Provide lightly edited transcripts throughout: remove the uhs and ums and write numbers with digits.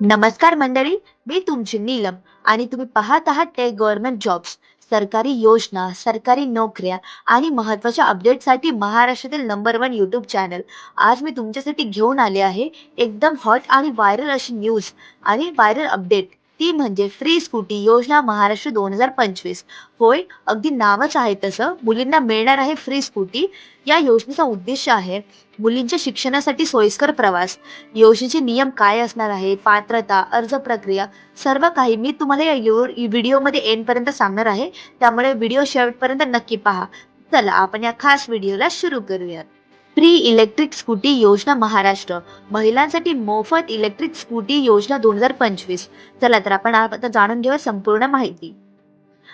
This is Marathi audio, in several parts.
नमस्कार मंडळी, मी तुमची नीलम आणि तुम्ही पाहत आहात टेक गव्हर्नमेंट जॉब्स. सरकारी योजना, सरकारी नोकऱ्या आणि महत्त्वाच्या अपडेटसाठी महाराष्ट्रातील नंबर वन यूट्यूब चॅनल. आज मी तुमच्यासाठी घेऊन आले आहे एकदम हॉट आणि व्हायरल अशी न्यूज आणि व्हायरल अपडेट. ती म्हणजे फ्री स्कूटी योजना महाराष्ट्र 2025. होय, अगदी नावच आहे तसं, मुलींना मिळणार आहे फ्री स्कूटी. या योजनेचा उद्देश आहे मुलींच्या शिक्षणासाठी सोयीस्कर प्रवास. योजनेचे नियम काय असणार आहे, पात्रता, अर्ज प्रक्रिया, सर्व काही मी तुम्हाला या व्हिडिओमध्ये एंडपर्यंत सांगणार आहे. त्यामुळे व्हिडिओ शेवटपर्यंत नक्की पहा. चला आपण या खास व्हिडिओला सुरू करूयात. फ्री इलेक्ट्रिक स्कूटी योजना महाराष्ट्र, महिलांसाठी मोफत इलेक्ट्रिक स्कूटी योजना 2025. चला तर आपण आता जाणून घेऊया संपूर्ण माहिती.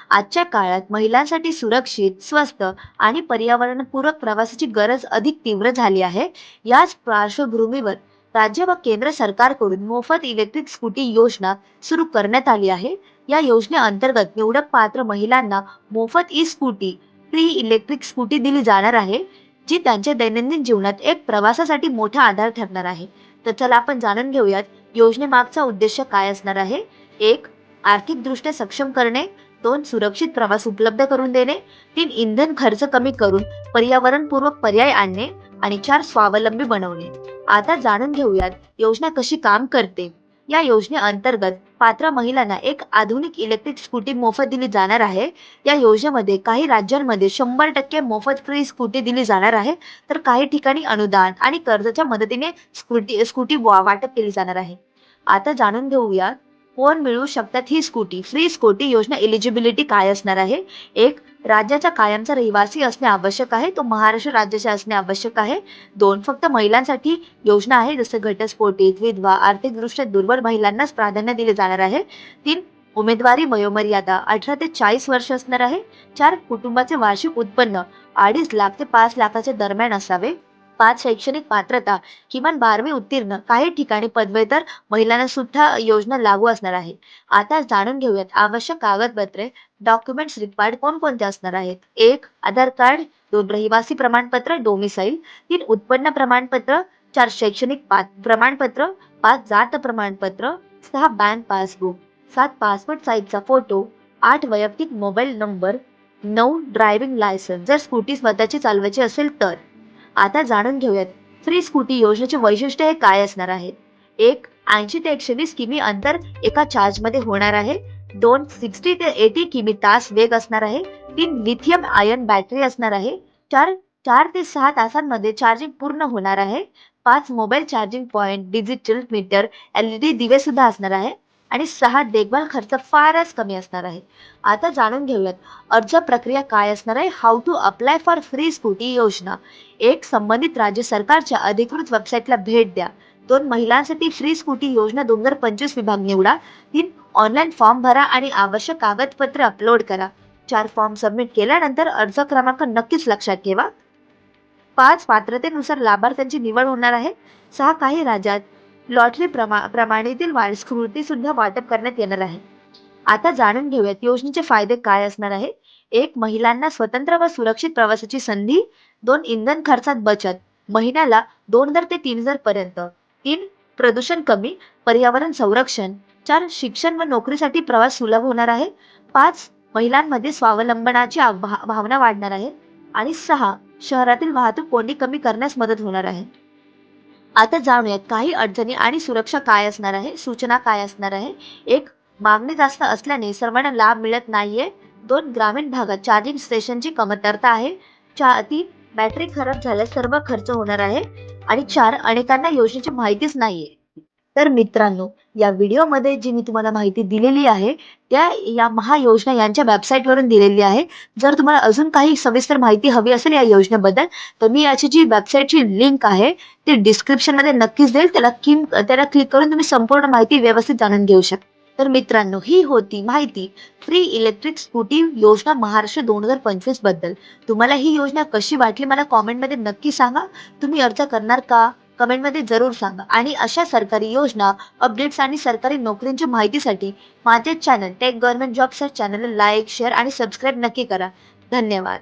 आजच्या काळात महिलांसाठी सुरक्षित, स्वस्त आणि पर्यावरणपूरक प्रवासाची गरज अधिक तीव्र झाली आहे. याच पार्श्वभूमीवर राज्य व केंद्र सरकारकडून मोफत इलेक्ट्रिक स्कूटी योजना सुरू करण्यात आली आहे. या योजनेअंतर्गत निवडक पात्र महिलांना मोफत E scooty, free electric scooty दिली जाणार आहे, जी त्यांच्या दैनंदिन जीवनात एक प्रवासासाठी मोठा आधार ठरणार आहे. तर चला आपण जाणून घेऊयात योजनेमागचा उद्देश काय असणार आहे. एक, आर्थिकदृष्ट्या सक्षम करणे. 2, सुरक्षित प्रवास उपलब्ध करून देणे. 3, इंधन खर्च कमी करून पर्यावरणपूर्वक पर्याय आणणे. आणि 4, स्वावलंबी बनवणे. आता जाणून घेऊयात योजना कशी काम करते. या योजनेअंतर्गत पात्र महिलांना एक आधुनिक इलेक्ट्रिक स्कूटी मोफत दिली जाणार आहे. या योजनेमध्ये काही राज्यांमध्ये 100% मोफत फ्री स्कूटी दिली जाणार आहे, तर काही ठिकाणी अनुदान आणि कर्जाच्या मदतीने स्कूटी स्कूटी वाटप केली जाणार आहे. आता जाणून घेऊया कोण मिळवू शकतात ही स्कूटी. फ्री स्कूटी योजना एलिजिबिलिटी काय असणार आहे. एक, राज्याचा कायमचा रहिवासी असणे आवश्यक आहे, तो महाराष्ट्र राज्याचे असणे आवश्यक आहे. 2, फक्त महिलांसाठी योजना आहे, जसं घटस्फोटित, विधवा, आर्थिकदृष्ट्या दुर्बल महिलांनाच प्राधान्य दिले जाणार आहे. 3, उमेदवारी वयोमर्यादा 18 ते 40 वर्ष असणार आहे. 4, कुटुंबाचे वार्षिक उत्पन्न 2.5 लाख ते 5 लाखाच्या दरम्यान असावे. 5, शैक्षणिक पात्रता किमान 12वी उत्तीर्ण, काही ठिकाणी पदव्युत्तर महिलांना सुद्धा योजना लागू असणार आहे. आता जाणून घेऊयात आवश्यक कागदपत्रे, डॉक्युमेंट्स रिक्वायर्ड कोणकोणते असणार आहेत. 1, आधार कार्ड. 2, रहिवासी प्रमाणपत्र डोमिसाईल. 3, उत्पन्न प्रमाणपत्र. 4, शैक्षणिक प्रमाणपत्र. 5, जात प्रमाणपत्र. 6, बँक पासबुक. 7, पासपोर्ट साईजचा फोटो. 8, वैयक्तिक मोबाईल नंबर. 9, ड्रायव्हिंग लायसन्स जर स्कूटी स्वतःची चालवायची असेल तर. आता जाणून घेऊयात फ्री स्कूटी योजनेचे वैशिष्ट्य हे काय असणार आहे. 1, 80 ते 120 किमी अंतर एका चार्जमध्ये होणार आहे. 2, 60 ते 80 किमी तास वेग असणार आहे. 3, लिथियम आयन बॅटरी असणार आहे. 4, 4 ते 6 तासांमध्ये चार्जिंग पूर्ण होणार आहे. 5, mobile charging point, digital meter, LED दिवे सुद्धा असणार आहे. आणि 6, देखभाल खर्च फारच कमी असणार आहे. आता जाणून घेऊयात अर्ज प्रक्रिया काय असणार आहे. How to apply for free scooty योजना. 1, संबंधित राज्य सरकारच्या अधिकृत वेबसाईटला भेट द्या. 2, महिलांसाठी फ्री स्कूटी योजना 2025 विभाग निवडा. 3, ऑनलाईन फॉर्म भरा आणि आवश्यक कागदपत्रे अपलोड करा. 4, फॉर्म सबमिट केल्यानंतर अर्ज क्रमांक नक्कीच लक्षात ठेवा. 5, पात्रतेनुसार लाभार्थ्यांची निवड होणार आहे. 6, काही राज्यात लॉटरी प्रमाणेतील स्कूटी सुद्धा वाटप करण्यात येणार आहे. आता जाणून घेऊयात योजनेचे फायदे काय असणार आहे. 1, महिलांना स्वतंत्र व सुरक्षित प्रवासाची संधी. 2, इंधन खर्चात बचत, महिन्याला 2,000 ते 3,000 पर्यंत. 3, प्रदूषण कमी, पर्यावरण संरक्षण. 4, शिक्षण व नोकरीसाठी प्रवास सुलभ होणार आहे. 5, महिलांमध्ये स्वावलंबनाची भावना वाढणार आहे. आणि 6, शहरातील वाहतूक कोंडी कमी करण्यास मदत होणार आहे. आता जाणूयात काही अडचणी आणि सुरक्षा काय असणार आहे. सूचना काय असणार आहे. 1, मागणी जास्त असल्याने सर्वांना लाभ मिळत नाहीये. 2, ग्रामीण भागात चार्जिंग स्टेशनची कमतरता आहे. 3, बॅटरी खराब झाल्यास सर्व खर्च होणार आहे. आणि 4, अनेकांना योजनेची माहितीच नाहीये. तर मित्रांनो, या व्हिडिओमध्ये जी मी तुम्हाला माहिती दिलेली आहे, या महायोजना यांच्या वेबसाईटवरून दिलेली आहे. जर तुम्हाला अजून काही सविस्तर माहिती हवी असेल या योजनेबद्दल, तर मी याची जी वेबसाईटची लिंक आहे ती डिस्क्रिप्शनमध्ये नक्कीच देईल. त्याला क्लिक करून तुम्ही संपूर्ण माहिती व्यवस्थित जाणून घेऊ शकता. तर मित्रांनो, ही होती माहिती फ्री इलेक्ट्रिक स्कूटी योजना महाराष्ट्र 2025 बद्दल. तुम्हाला ही योजना कशी वाटली मला कॉमेंटमध्ये नक्की सांगा. तुम्ही अर्ज करणार का? कमेंटमध्ये जरूर सांगा. आणि अशा सरकारी योजना, अपडेट्स आणि सरकारी नोकरींच्या माहितीसाठी माझे चॅनल टेक गव्हर्नमेंट जॉब्स चॅनलला लाईक, शेअर आणि सबस्क्राईब नक्की करा. धन्यवाद.